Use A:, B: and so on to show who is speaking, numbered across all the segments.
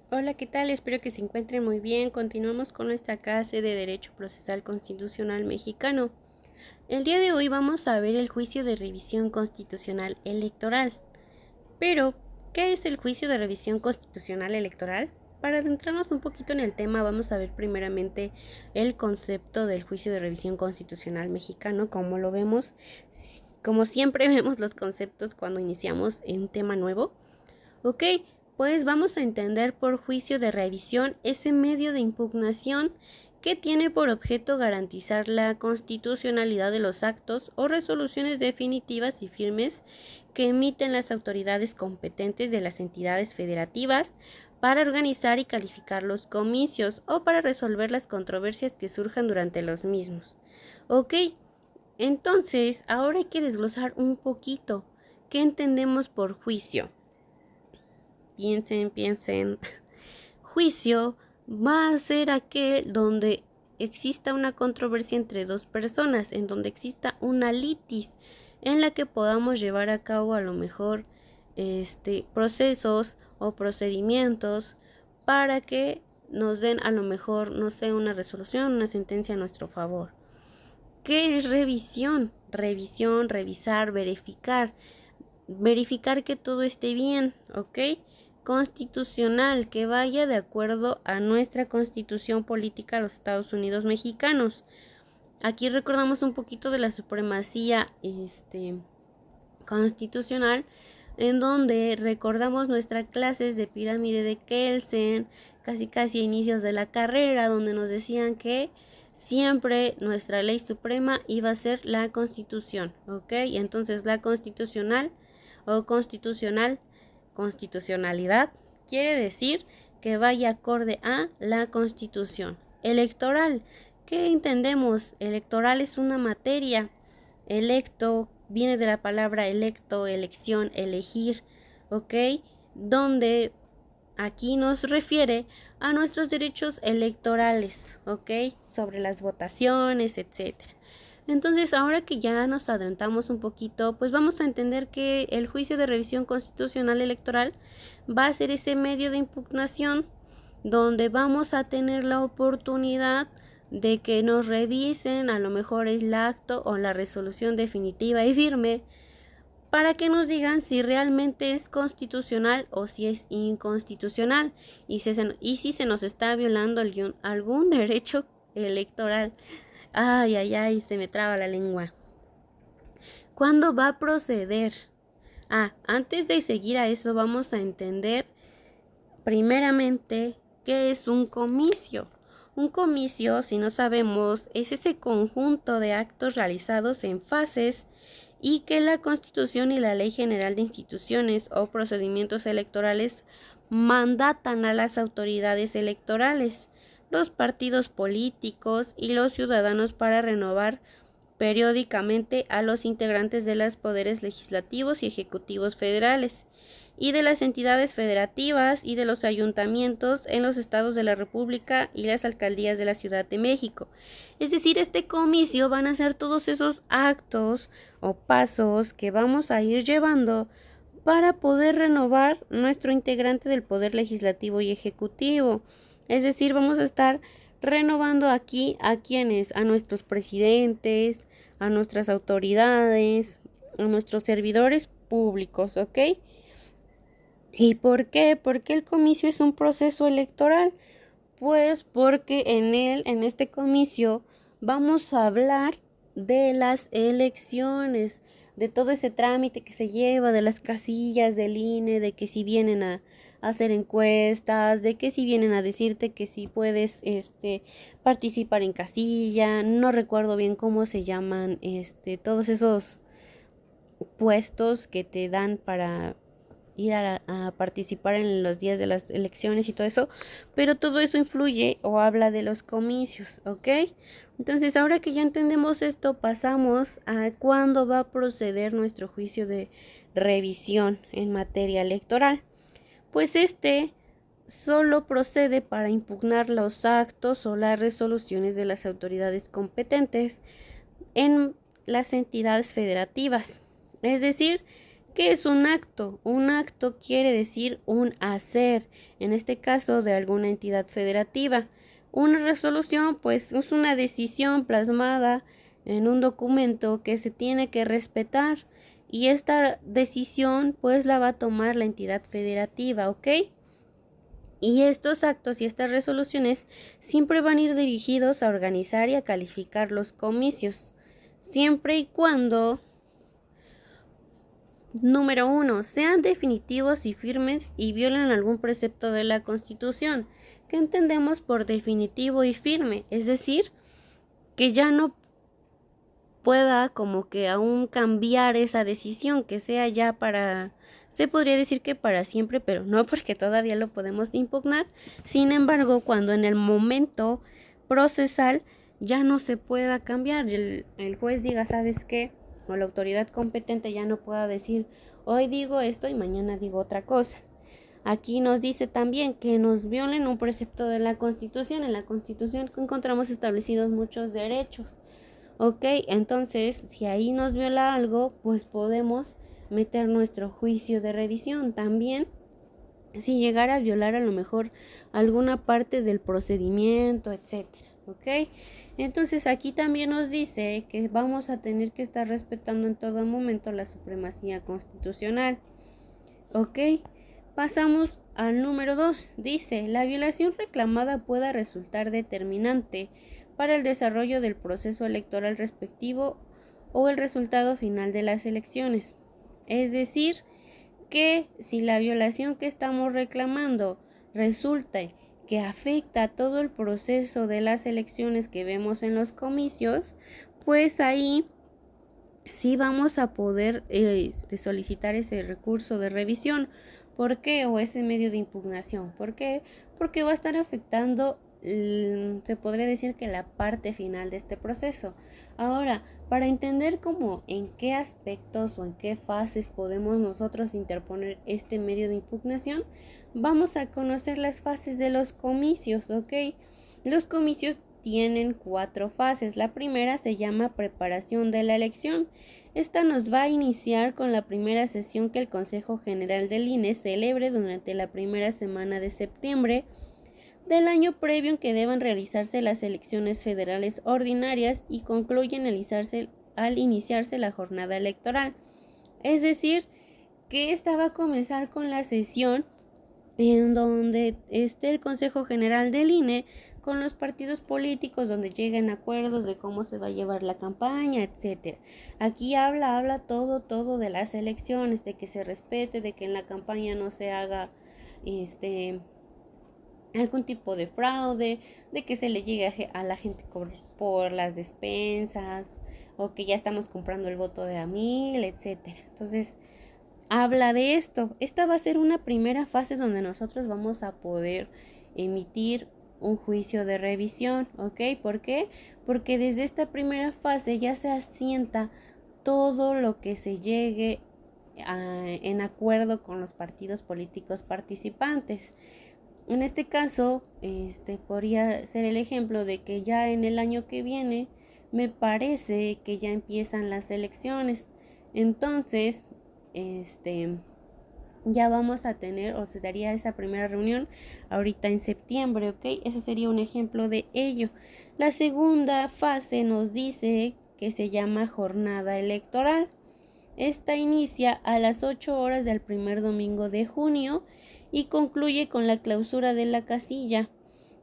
A: Hola, ¿qué tal? Espero que se encuentren muy bien. Continuamos con nuestra clase de Derecho Procesal Constitucional Mexicano. El día de hoy vamos a ver el juicio de revisión constitucional electoral. Pero, ¿qué es el juicio de revisión constitucional electoral? Para adentrarnos un poquito en el tema, vamos a ver primeramente el concepto del juicio de revisión constitucional mexicano, como lo vemos, como siempre vemos los conceptos cuando iniciamos un tema nuevo. Ok, pues vamos a entender por juicio de revisión ese medio de impugnación que tiene por objeto garantizar la constitucionalidad de los actos o resoluciones definitivas y firmes que emiten las autoridades competentes de las entidades federativas para organizar y calificar los comicios o para resolver las controversias que surjan durante los mismos. Ok, entonces ahora hay que desglosar un poquito qué entendemos por juicio. Piensen. Juicio va a ser aquel donde exista una controversia entre dos personas, en donde exista una litis en la que podamos llevar a cabo a lo mejor procesos o procedimientos para que nos den a lo mejor, no sé, una resolución, una sentencia a nuestro favor. ¿Qué es revisión? Revisión, revisar, verificar que todo esté bien, ¿ok? Constitucional, que vaya de acuerdo a nuestra constitución política de los Estados Unidos mexicanos. Aquí recordamos un poquito de la supremacía constitucional, en donde recordamos nuestras clases de pirámide de Kelsen, casi a inicios de la carrera, donde nos decían que siempre nuestra ley suprema iba a ser la Constitución, ¿ok? Y entonces la constitucionalidad quiere decir que vaya acorde a la Constitución. Electoral, ¿qué entendemos? Electoral es una materia. Electo viene de la palabra electo, elección, elegir, ¿ok? Donde aquí nos refiere a nuestros derechos electorales, ¿ok? Sobre las votaciones, etcétera. Entonces, ahora que ya nos adelantamos un poquito, pues vamos a entender que el juicio de revisión constitucional electoral va a ser ese medio de impugnación donde vamos a tener la oportunidad de que nos revisen a lo mejor el acto o la resolución definitiva y firme para que nos digan si realmente es constitucional o si es inconstitucional y si se nos está violando algún derecho electoral. Ay, se me traba la lengua. ¿Cuándo va a proceder? Antes de seguir a eso vamos a entender primeramente qué es un comicio. Un comicio, si no sabemos, es ese conjunto de actos realizados en fases y que la Constitución y la Ley General de Instituciones o Procedimientos Electorales mandatan a las autoridades electorales, los partidos políticos y los ciudadanos para renovar periódicamente a los integrantes de los poderes legislativos y ejecutivos federales y de las entidades federativas y de los ayuntamientos en los estados de la República y las alcaldías de la Ciudad de México. Es decir, este comicio van a ser todos esos actos o pasos que vamos a ir llevando para poder renovar nuestro integrante del poder legislativo y ejecutivo. Es decir, vamos a estar renovando aquí a quienes, a nuestros presidentes, a nuestras autoridades, a nuestros servidores públicos, ¿ok? ¿Y por qué? Porque el comicio es un proceso electoral. Pues porque en este comicio, vamos a hablar de las elecciones, de todo ese trámite que se lleva, de las casillas del INE, de que si vienen a hacer encuestas, de que si vienen a decirte que si puedes participar en casilla, no recuerdo bien cómo se llaman todos esos puestos que te dan para ir a participar en los días de las elecciones y todo eso, pero todo eso influye o habla de los comicios, ¿ok? Entonces, ahora que ya entendemos esto, pasamos a cuándo va a proceder nuestro juicio de revisión en materia electoral. Pues solo procede para impugnar los actos o las resoluciones de las autoridades competentes en las entidades federativas. Es decir, ¿Qué es un acto? Un acto quiere decir un hacer, en este caso de alguna entidad federativa. Una resolución, pues, es una decisión plasmada en un documento que se tiene que respetar y esta decisión, pues, la va a tomar la entidad federativa, ¿ok? Y estos actos y estas resoluciones siempre van a ir dirigidos a organizar y a calificar los comicios, siempre y cuando, número 1, sean definitivos y firmes y violen algún precepto de la Constitución. ¿Qué entendemos por definitivo y firme? Es decir, que ya no pueda como que aún cambiar esa decisión, que sea ya para, se podría decir que para siempre, pero no, porque todavía lo podemos impugnar. Sin embargo, cuando en el momento procesal ya no se pueda cambiar, el juez diga, ¿sabes qué? O la autoridad competente ya no pueda decir, hoy digo esto y mañana digo otra cosa. Aquí nos dice también que nos violen un precepto de la Constitución. En la Constitución encontramos establecidos muchos derechos. Ok, entonces si ahí nos viola algo, pues podemos meter nuestro juicio de revisión. También, si llegara a violar a lo mejor alguna parte del procedimiento, etcétera. Ok, entonces aquí también nos dice que vamos a tener que estar respetando en todo momento la supremacía constitucional. Ok, pasamos al número 2. Dice, la violación reclamada pueda resultar determinante para el desarrollo del proceso electoral respectivo o el resultado final de las elecciones. Es decir, que si la violación que estamos reclamando resulta que afecta a todo el proceso de las elecciones que vemos en los comicios, pues ahí sí vamos a poder solicitar ese recurso de revisión. ¿Por qué? O ese medio de impugnación. ¿Por qué? Porque va a estar afectando, se podría decir que la parte final de este proceso. Ahora, para entender cómo, en qué aspectos o en qué fases podemos nosotros interponer este medio de impugnación, vamos a conocer las fases de los comicios, ¿ok? Los comicios tienen 4 fases. La primera se llama preparación de la elección. Esta nos va a iniciar con la primera sesión que el Consejo General del INE celebre durante la primera semana de septiembre del año previo en que deban realizarse las elecciones federales ordinarias y concluyen al iniciarse la jornada electoral. Es decir, que esta va a comenzar con la sesión en donde esté el Consejo General del INE con los partidos políticos, donde lleguen acuerdos de cómo se va a llevar la campaña, etcétera. Aquí habla todo de las elecciones, de que se respete, de que en la campaña no se haga algún tipo de fraude, de que se le llegue a la gente por las despensas, o que ya estamos comprando el voto de a 1000, etcétera. Entonces, habla de esto. Esta va a ser una primera fase donde nosotros vamos a poder emitir un juicio de revisión, ¿ok? ¿Por qué? Porque desde esta primera fase ya se asienta todo lo que se llegue en acuerdo con los partidos políticos participantes. En este caso, podría ser el ejemplo de que ya en el año que viene me parece que ya empiezan las elecciones. Entonces, ya vamos a tener, o se daría esa primera reunión ahorita en septiembre, ¿ok? Eso sería un ejemplo de ello. La segunda fase nos dice que se llama jornada electoral. Esta inicia a las 8 horas del primer domingo de junio y concluye con la clausura de la casilla,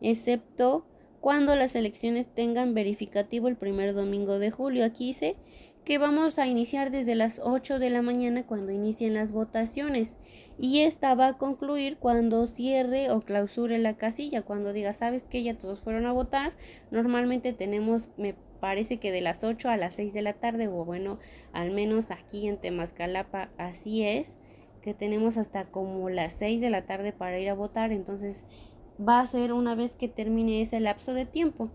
A: excepto cuando las elecciones tengan verificativo el primer domingo de julio. Aquí dice que vamos a iniciar desde las 8 de la mañana cuando inicien las votaciones y esta va a concluir cuando cierre o clausure la casilla, cuando diga, ¿sabes qué? Ya todos fueron a votar. Normalmente tenemos, me parece que de las 8 a las 6 de la tarde, o bueno, al menos aquí en Temascalapa así es, que tenemos hasta como las 6 de la tarde para ir a votar. Entonces va a ser una vez que termine ese lapso de tiempo.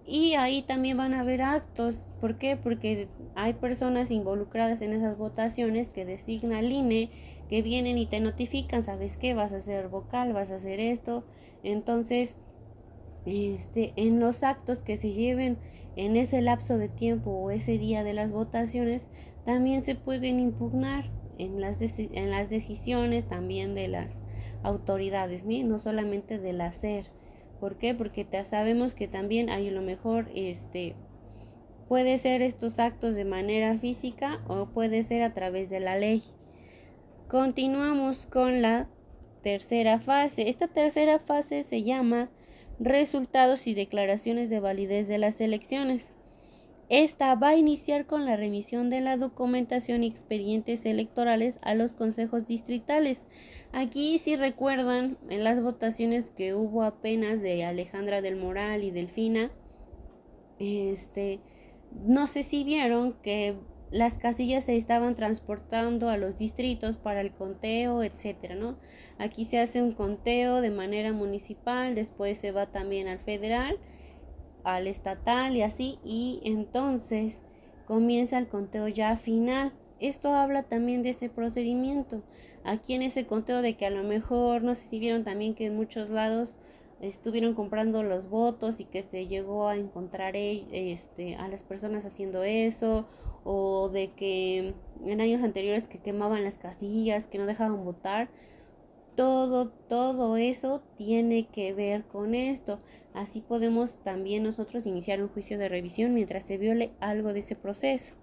A: Y ahí también van a haber actos. ¿Por qué? Porque hay personas involucradas en esas votaciones que designa el INE, que vienen y te notifican, ¿sabes qué? Vas a hacer vocal, vas a hacer esto. Entonces, en los actos que se lleven en ese lapso de tiempo o ese día de las votaciones, también se pueden impugnar. en las decisiones también de las autoridades, ¿sí? No solamente del hacer. ¿Por qué? Porque sabemos que también hay a lo mejor puede ser estos actos de manera física o puede ser a través de la ley. Continuamos con la tercera fase. Esta tercera fase se llama resultados y declaraciones de validez de las elecciones. Esta va a iniciar con la remisión de la documentación y expedientes electorales a los consejos distritales. Aquí, si recuerdan, en las votaciones que hubo apenas de Alejandra del Moral y Delfina, no sé si vieron que las casillas se estaban transportando a los distritos para el conteo, etcétera, ¿no? Aquí se hace un conteo de manera municipal, después se va también al federal, al estatal y así, y entonces comienza el conteo ya final. Esto habla también de ese procedimiento. Aquí en ese conteo de que a lo mejor, no sé si vieron también que en muchos lados estuvieron comprando los votos y que se llegó a encontrar a las personas haciendo eso, o de que en años anteriores que quemaban las casillas, que no dejaban votar. Todo eso tiene que ver con esto. Así podemos también nosotros iniciar un juicio de revisión mientras se viole algo de ese proceso.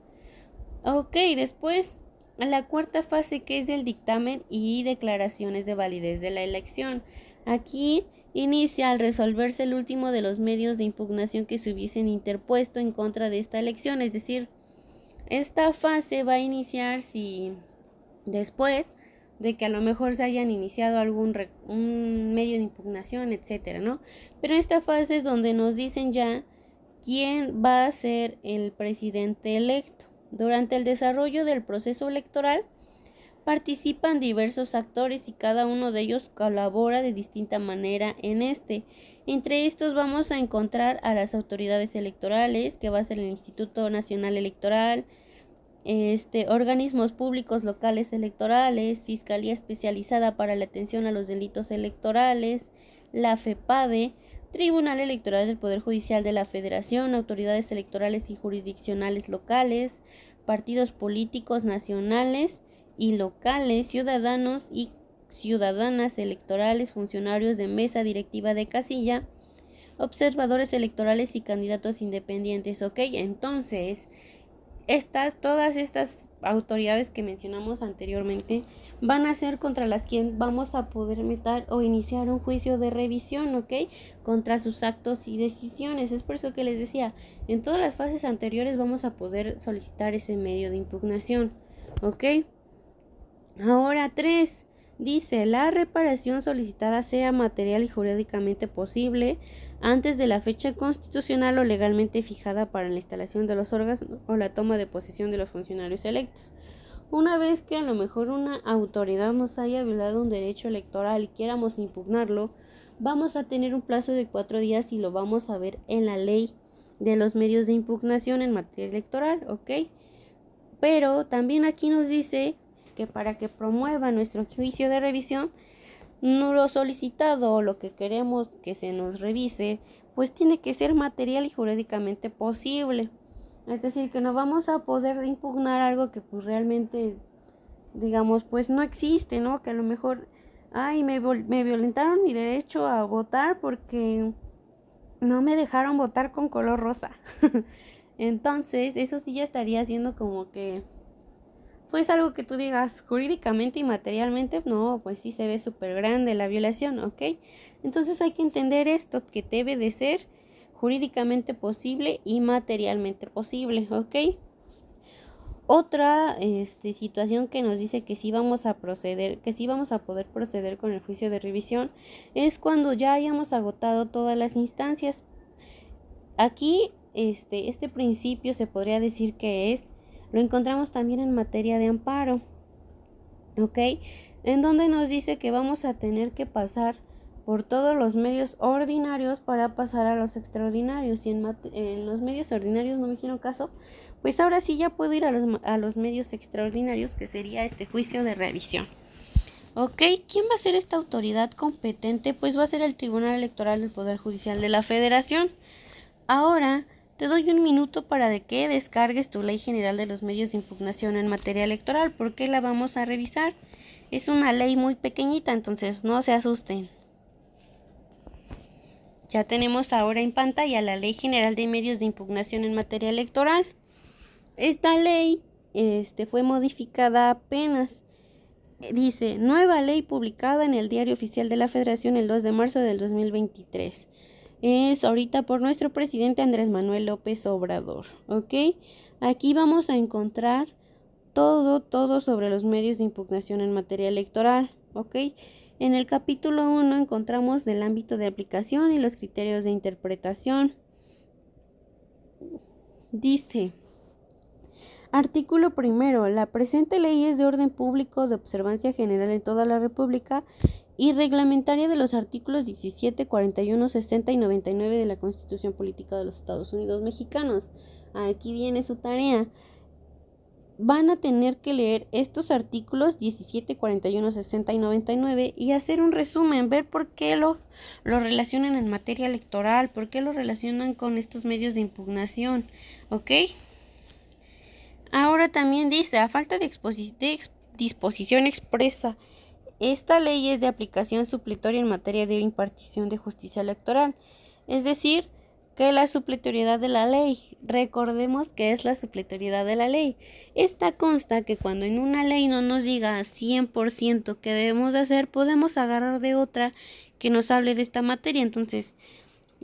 A: Ok, después la cuarta fase, que es el dictamen y declaraciones de validez de la elección. Aquí inicia al resolverse el último de los medios de impugnación que se hubiesen interpuesto en contra de esta elección. Es decir, esta fase va a iniciar si después de que a lo mejor se hayan iniciado un medio de impugnación, etcétera, ¿no? Pero esta fase es donde nos dicen ya quién va a ser el presidente electo. Durante el desarrollo del proceso electoral participan diversos actores y cada uno de ellos colabora de distinta manera en este. Entre estos vamos a encontrar a las autoridades electorales, que va a ser el Instituto Nacional Electoral, organismos públicos locales electorales, Fiscalía Especializada para la Atención a los Delitos Electorales, la FEPADE, Tribunal Electoral del Poder Judicial de la Federación, autoridades electorales y jurisdiccionales locales, partidos políticos nacionales y locales, ciudadanos y ciudadanas electorales, funcionarios de mesa directiva de casilla, observadores electorales y candidatos independientes. Ok, entonces todas estas autoridades que mencionamos anteriormente van a ser contra las que vamos a poder meter o iniciar un juicio de revisión, ¿ok? Contra sus actos y decisiones. Es por eso que les decía, en todas las fases anteriores vamos a poder solicitar ese medio de impugnación, ¿ok? Ahora 3. Dice, la reparación solicitada sea material y jurídicamente posible antes de la fecha constitucional o legalmente fijada para la instalación de los órganos o la toma de posesión de los funcionarios electos. Una vez que a lo mejor una autoridad nos haya violado un derecho electoral y quieramos impugnarlo, vamos a tener un plazo de 4 días y lo vamos a ver en la ley de los medios de impugnación en materia electoral, ¿ok? Pero también aquí nos dice que para que promueva nuestro juicio de revisión, no lo solicitado o lo que queremos que se nos revise, pues tiene que ser material y jurídicamente posible. Es decir, que no vamos a poder impugnar algo que pues realmente, digamos, pues no existe, ¿no? Que a lo mejor, me violentaron mi derecho a votar porque no me dejaron votar con color rosa. Entonces, eso sí ya estaría siendo como que pues algo que tú digas jurídicamente y materialmente, no, pues sí se ve súper grande la violación, ¿ok? Entonces hay que entender esto, que debe de ser jurídicamente posible y materialmente posible, ¿ok? Otra situación que nos dice que sí vamos a poder proceder con el juicio de revisión es cuando ya hayamos agotado todas las instancias. Aquí este principio se podría decir que lo encontramos también en materia de amparo, ¿ok? En donde nos dice que vamos a tener que pasar por todos los medios ordinarios para pasar a los extraordinarios. Y en los medios ordinarios no me hicieron caso, pues ahora sí ya puedo ir a los medios extraordinarios, que sería este juicio de revisión. ¿Ok? ¿Quién va a ser esta autoridad competente? Pues va a ser el Tribunal Electoral del Poder Judicial de la Federación. Ahora Te doy un minuto para de que descargues tu Ley General de los Medios de Impugnación en materia electoral, porque la vamos a revisar. Es una ley muy pequeñita, entonces no se asusten. Ya tenemos ahora en pantalla la Ley General de Medios de Impugnación en materia electoral. Esta ley fue modificada apenas. Dice, nueva ley publicada en el Diario Oficial de la Federación el 2 de marzo del 2023. Es ahorita por nuestro presidente Andrés Manuel López Obrador, ¿ok? Aquí vamos a encontrar todo sobre los medios de impugnación en materia electoral, ¿ok? En el capítulo 1 encontramos el ámbito de aplicación y los criterios de interpretación. Dice, artículo primero, la presente ley es de orden público de observancia general en toda la República y reglamentaria de los artículos 17, 41, 60 y 99 de la Constitución Política de los Estados Unidos Mexicanos. Aquí viene su tarea. Van a tener que leer estos artículos 17, 41, 60 y 99 y hacer un resumen, ver por qué lo relacionan en materia electoral, por qué lo relacionan con estos medios de impugnación, ¿ok? Ahora también dice, a falta de disposición expresa, esta ley es de aplicación supletoria en materia de impartición de justicia electoral, es decir, que la supletoriedad de la ley, recordemos que es la supletoriedad de la ley. Esta consta que cuando en una ley no nos diga 100% qué debemos de hacer, podemos agarrar de otra que nos hable de esta materia. Entonces,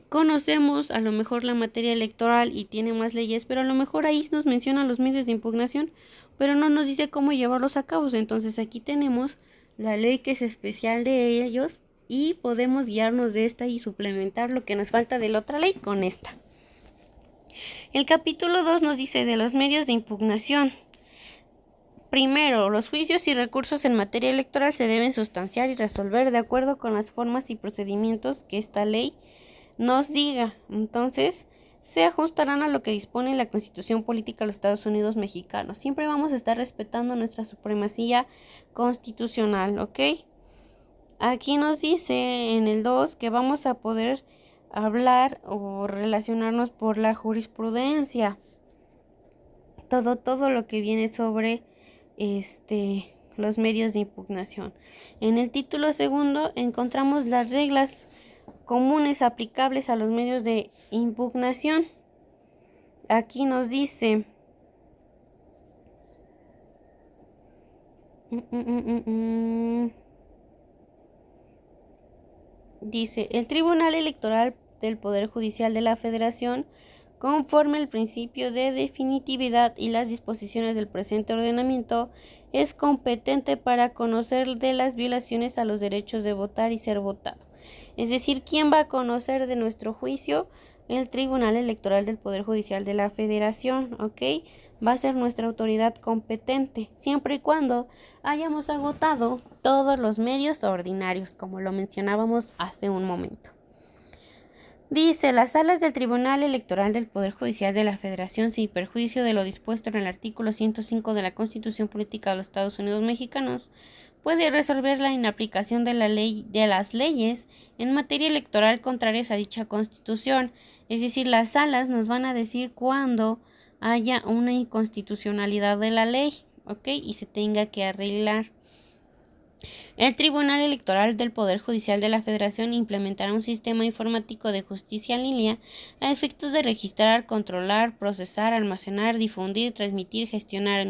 A: conocemos a lo mejor la materia electoral y tiene más leyes, pero a lo mejor ahí nos mencionan los medios de impugnación, pero no nos dice cómo llevarlos a cabo. Entonces aquí tenemos la ley que es especial de ellos y podemos guiarnos de esta y suplementar lo que nos falta de la otra ley con esta. El capítulo 2 nos dice de los medios de impugnación. Primero, los juicios y recursos en materia electoral se deben sustanciar y resolver de acuerdo con las formas y procedimientos que esta ley nos diga. Entonces, se ajustarán a lo que dispone la Constitución Política de los Estados Unidos Mexicanos. Siempre vamos a estar respetando nuestra supremacía constitucional, ¿ok? Aquí nos dice en el 2 que vamos a poder hablar o relacionarnos por la jurisprudencia. Todo lo que viene sobre los medios de impugnación. En el título segundo encontramos las reglas comunes aplicables a los medios de impugnación. Aquí nos dice dice, el Tribunal Electoral del Poder Judicial de la Federación, conforme al principio de definitividad y las disposiciones del presente ordenamiento, es competente para conocer de las violaciones a los derechos de votar y ser votado. Es decir, ¿quién va a conocer de nuestro juicio? El Tribunal Electoral del Poder Judicial de la Federación, ¿ok? Va a ser nuestra autoridad competente, siempre y cuando hayamos agotado todos los medios ordinarios, como lo mencionábamos hace un momento. Dice, las salas del Tribunal Electoral del Poder Judicial de la Federación, sin perjuicio de lo dispuesto en el artículo 105 de la Constitución Política de los Estados Unidos Mexicanos, puede resolver la inaplicación de las leyes en materia electoral contrarias a dicha Constitución. Es decir, las salas nos van a decir cuándo haya una inconstitucionalidad de la ley, ¿ok? Y se tenga que arreglar. El Tribunal Electoral del Poder Judicial de la Federación implementará un sistema informático de justicia en línea a efectos de registrar, controlar, procesar, almacenar, difundir, transmitir, gestionar,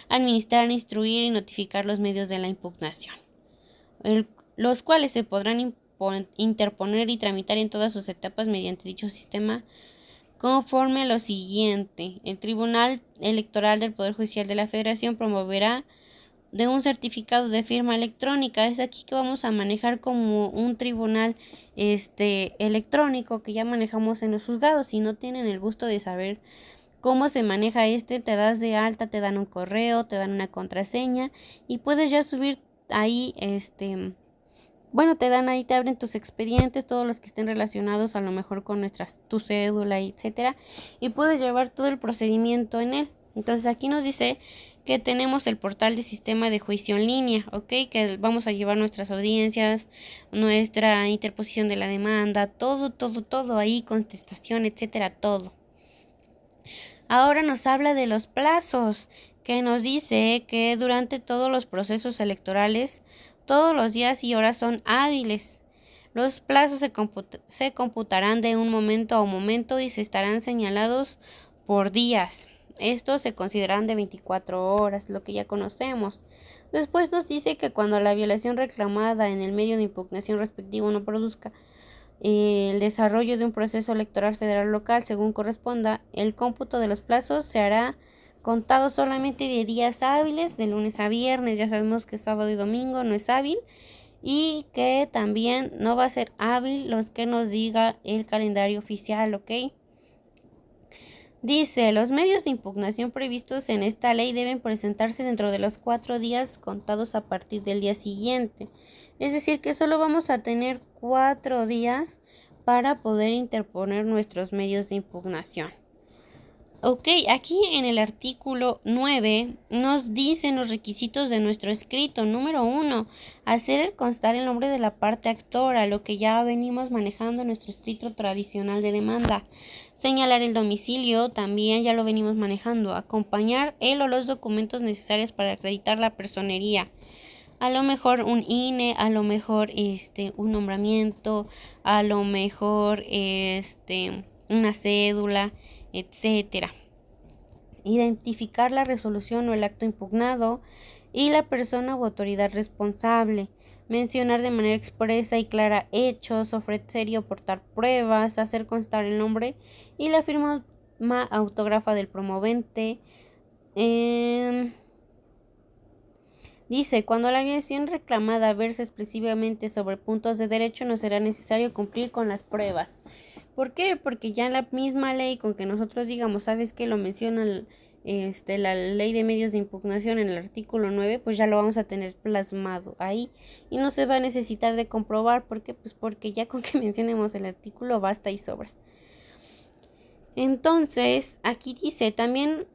A: administrar, instruir y notificar los medios de la impugnación, los cuales se podrán interponer y tramitar en todas sus etapas mediante dicho sistema conforme a lo siguiente. El Tribunal Electoral del Poder Judicial de la Federación promoverá de un certificado de firma electrónica. Es aquí que vamos a manejar como un tribunal electrónico que ya manejamos en los juzgados. Si no tienen el gusto de saber cómo se maneja te das de alta, te dan un correo, te dan una contraseña y puedes ya subir ahí te dan ahí, te abren tus expedientes, todos los que estén relacionados a lo mejor con tu cédula, etcétera, y puedes llevar todo el procedimiento en él. Entonces aquí nos dice que tenemos el portal de sistema de juicio en línea, ¿ok? Que vamos a llevar nuestras audiencias, nuestra interposición de la demanda, todo ahí, contestación, etcétera, todo. Ahora nos habla de los plazos, que nos dice que durante todos los procesos electorales, todos los días y horas son hábiles. Los plazos se computarán de un momento a un momento y se estarán señalados por días. Estos se considerarán de 24 horas, lo que ya conocemos. Después nos dice que cuando la violación reclamada en el medio de impugnación respectivo no produzca el desarrollo de un proceso electoral federal local según corresponda, el cómputo de los plazos se hará contado solamente de días hábiles, de lunes a viernes. Ya sabemos que sábado y domingo no es hábil y que también no va a ser hábil los que nos diga el calendario oficial, ¿ok? Dice, los medios de impugnación previstos en esta ley deben presentarse dentro de los 4 días contados a partir del día siguiente. Es decir, que solo vamos a tener 4 días para poder interponer nuestros medios de impugnación. Ok, aquí en el artículo 9 nos dicen los requisitos de nuestro escrito. Número 1, hacer constar el nombre de la parte actora, lo que ya venimos manejando en nuestro escrito tradicional de demanda. Señalar el domicilio, también ya lo venimos manejando. Acompañar el o los documentos necesarios para acreditar la personería. A lo mejor un INE, a lo mejor un nombramiento, a lo mejor una cédula, etcétera. Identificar la resolución o el acto impugnado y la persona u autoridad responsable. Mencionar de manera expresa y clara hechos, ofrecer y aportar pruebas, hacer constar el nombre y la firma autógrafa del promovente. Dice, cuando la violación reclamada verse expresivamente sobre puntos de derecho, no será necesario cumplir con las pruebas. ¿Por qué? Porque ya en la misma ley, con que nosotros digamos, ¿sabes qué? Lo menciona la ley de medios de impugnación en el artículo 9, pues ya lo vamos a tener plasmado ahí y no se va a necesitar de comprobar. ¿Por qué? Pues porque ya con que mencionemos el artículo basta y sobra. Entonces, aquí dice también...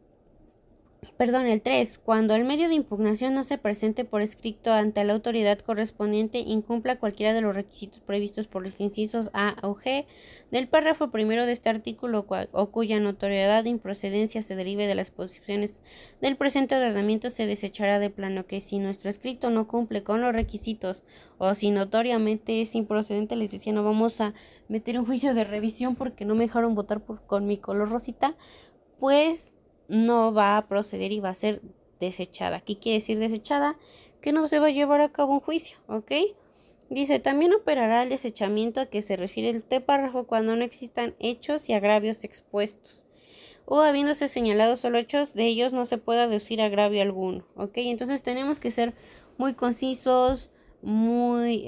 A: el 3. Cuando el medio de impugnación no se presente por escrito ante la autoridad correspondiente, incumpla cualquiera de los requisitos previstos por los incisos A o G del párrafo primero de este artículo o cuya notoriedad de improcedencia se derive de las posiciones del presente ordenamiento, se desechará de plano. Que si nuestro escrito no cumple con los requisitos o si notoriamente es improcedente, les decía, no vamos a meter un juicio de revisión porque no me dejaron votar con mi color rosita, pues no va a proceder y va a ser desechada. ¿Qué quiere decir desechada? Que no se va a llevar a cabo un juicio, ¿ok? Dice, también operará el desechamiento a que se refiere el párrafo cuando no existan hechos y agravios expuestos, o habiéndose señalado solo hechos, de ellos no se pueda deducir agravio alguno, ¿ok? Entonces tenemos que ser muy concisos, muy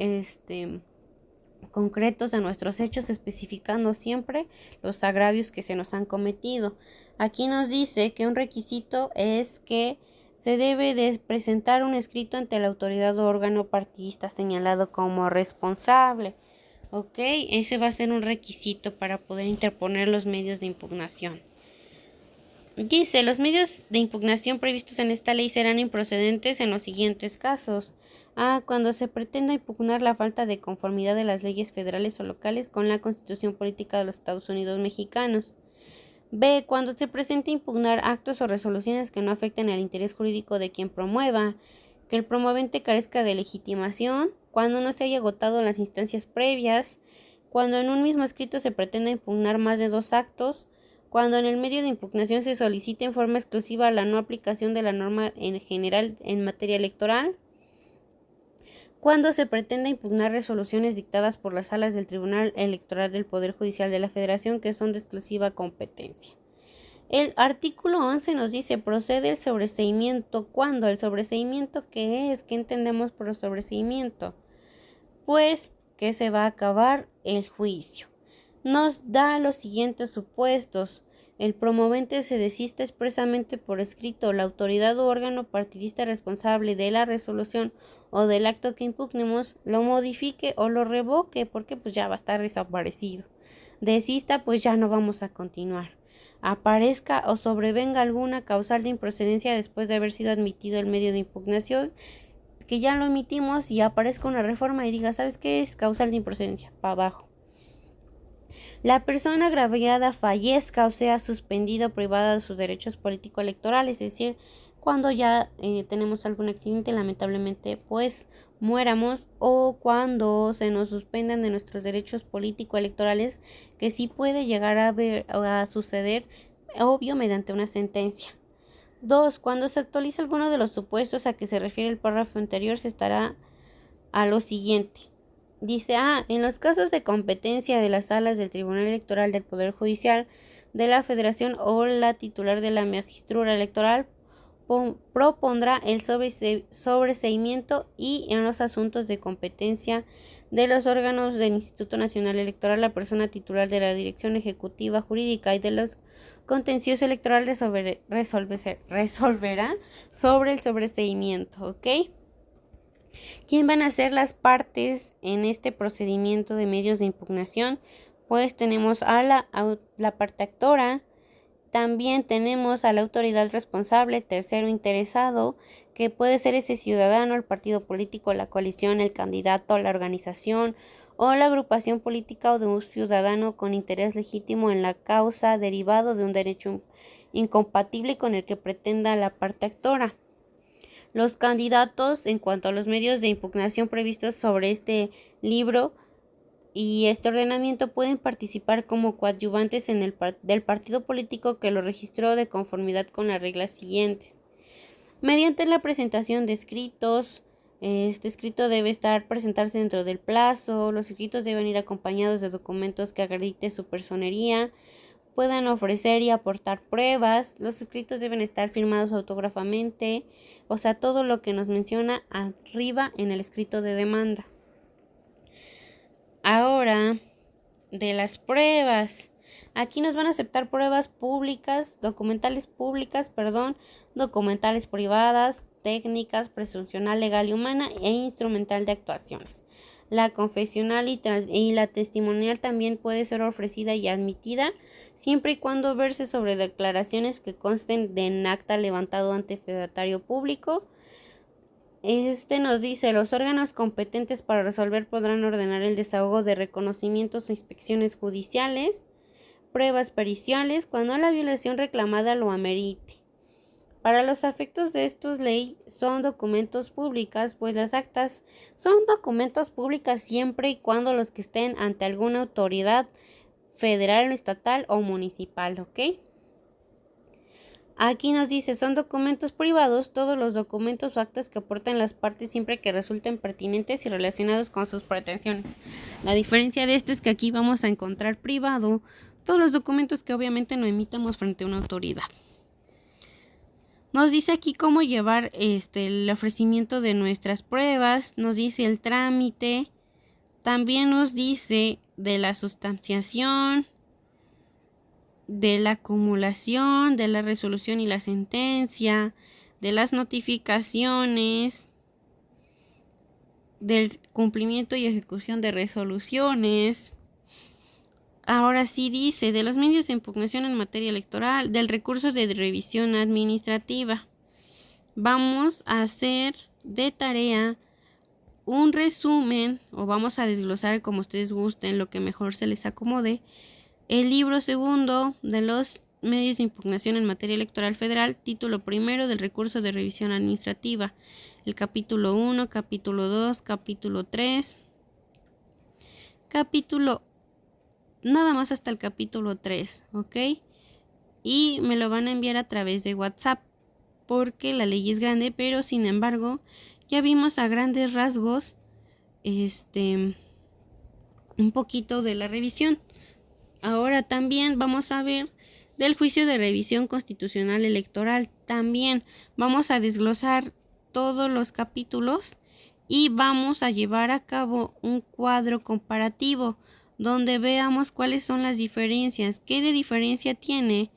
A: concretos en nuestros hechos, especificando siempre los agravios que se nos han cometido. Aquí nos dice que un requisito es que se debe de presentar un escrito ante la autoridad o órgano partidista señalado como responsable. Ok, ese va a ser un requisito para poder interponer los medios de impugnación. Dice, los medios de impugnación previstos en esta ley serán improcedentes en los siguientes casos. A. Cuando se pretenda impugnar la falta de conformidad de las leyes federales o locales con la Constitución Política de los Estados Unidos Mexicanos. B. Cuando se presente impugnar actos o resoluciones que no afecten el interés jurídico de quien promueva, que el promovente carezca de legitimación, cuando no se haya agotado las instancias previas, cuando en un mismo escrito se pretenda impugnar más de 2 actos, cuando en el medio de impugnación se solicite en forma exclusiva la no aplicación de la norma en general en materia electoral, cuando se pretenda impugnar resoluciones dictadas por las salas del Tribunal Electoral del Poder Judicial de la Federación que son de exclusiva competencia. El artículo 11 nos dice, procede el sobreseimiento. ¿Cuándo? ¿El sobreseimiento qué es? ¿Qué entendemos por sobreseimiento? Pues que se va a acabar el juicio. Nos da los siguientes supuestos. El promovente se desista expresamente por escrito, la autoridad o órgano partidista responsable de la resolución o del acto que impugnemos lo modifique o lo revoque, porque pues ya va a estar desaparecido. Desista, pues ya no vamos a continuar. Aparezca o sobrevenga alguna causal de improcedencia después de haber sido admitido el medio de impugnación, que ya lo emitimos y aparezca una reforma y diga, ¿sabes qué es causal de improcedencia? Para abajo. la persona agraviada fallezca o sea suspendida o privada de sus derechos político-electorales, es decir, cuando ya tenemos algún accidente, lamentablemente pues muéramos, o cuando se nos suspendan de nuestros derechos político-electorales, que sí puede llegar a suceder, obvio, mediante una sentencia. 2. Cuando se actualiza alguno de los supuestos a que se refiere el párrafo anterior, se estará a lo siguiente. Dice, en los casos de competencia de las salas del Tribunal Electoral del Poder Judicial de la Federación o la titular de la Magistratura Electoral propondrá el sobreseimiento, y en los asuntos de competencia de los órganos del Instituto Nacional Electoral, la persona titular de la Dirección Ejecutiva Jurídica y de los contenciosos electorales resolverá sobre el sobreseimiento, ¿ok? ¿Quién van a ser las partes en este procedimiento de medios de impugnación? Pues tenemos a la parte actora, también tenemos a la autoridad responsable, tercero interesado, que puede ser ese ciudadano, el partido político, la coalición, el candidato, la organización o la agrupación política, o de un ciudadano con interés legítimo en la causa derivado de un derecho incompatible con el que pretenda la parte actora. Los candidatos, en cuanto a los medios de impugnación previstos sobre este libro y este ordenamiento, pueden participar como coadyuvantes del partido político que lo registró de conformidad con las reglas siguientes. Mediante la presentación de escritos, este escrito debe presentarse dentro del plazo, los escritos deben ir acompañados de documentos que acrediten su personería, puedan ofrecer y aportar pruebas, los escritos deben estar firmados autógrafamente, o sea, todo lo que nos menciona arriba en el escrito de demanda. Ahora, de las pruebas, aquí nos van a aceptar pruebas públicas, documentales privadas, técnicas, presuncional, legal y humana, e instrumental de actuaciones. La confesional y la testimonial también puede ser ofrecida y admitida, siempre y cuando verse sobre declaraciones que consten en acta levantado ante fedatario público. Nos dice, los órganos competentes para resolver podrán ordenar el desahogo de reconocimientos o inspecciones judiciales, pruebas periciales, cuando la violación reclamada lo amerite. Para los efectos de estos ley son documentos públicas, pues las actas son documentos públicas siempre y cuando los que estén ante alguna autoridad federal, estatal o municipal, ¿ok? Aquí nos dice, son documentos privados todos los documentos o actas que aporten las partes siempre que resulten pertinentes y relacionados con sus pretensiones. La diferencia de este es que aquí vamos a encontrar privado todos los documentos que obviamente no emitamos frente a una autoridad. Nos dice aquí cómo llevar el ofrecimiento de nuestras pruebas, nos dice el trámite, también nos dice de la sustanciación, de la acumulación, de la resolución y la sentencia, de las notificaciones, del cumplimiento y ejecución de resoluciones. Ahora sí dice, de los medios de impugnación en materia electoral, del recurso de revisión administrativa. Vamos a hacer de tarea un resumen, o vamos a desglosar como ustedes gusten, lo que mejor se les acomode, el libro segundo de los medios de impugnación en materia electoral federal, título primero del recurso de revisión administrativa, el capítulo 1, capítulo 2, capítulo 3, nada más hasta el capítulo 3, ¿ok? Y me lo van a enviar a través de WhatsApp, porque la ley es grande, pero sin embargo, ya vimos a grandes rasgos, un poquito de la revisión. Ahora también vamos a ver del juicio de revisión constitucional electoral. También vamos a desglosar todos los capítulos y vamos a llevar a cabo un cuadro comparativo donde veamos cuáles son las diferencias, qué de diferencia tiene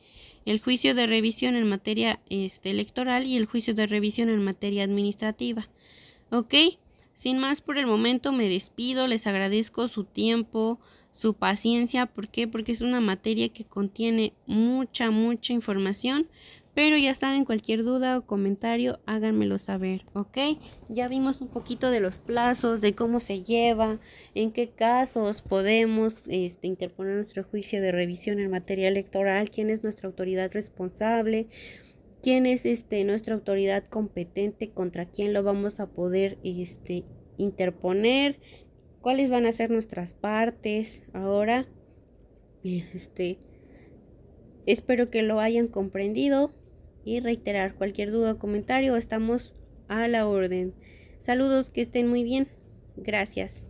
A: el juicio de revisión en materia electoral y el juicio de revisión en materia administrativa. ¿Ok? Sin más por el momento me despido, les agradezco su tiempo, su paciencia. ¿Por qué? Porque es una materia que contiene mucha información, Pero ya saben, cualquier duda o comentario, háganmelo saber, ¿ok? Ya vimos un poquito de los plazos, de cómo se lleva, en qué casos podemos interponer nuestro juicio de revisión en materia electoral, quién es nuestra autoridad responsable, quién es nuestra autoridad competente, contra quién lo vamos a poder interponer, cuáles van a ser nuestras partes. Ahora, espero que lo hayan comprendido. Y reiterar, cualquier duda o comentario, estamos a la orden. Saludos, que estén muy bien. Gracias.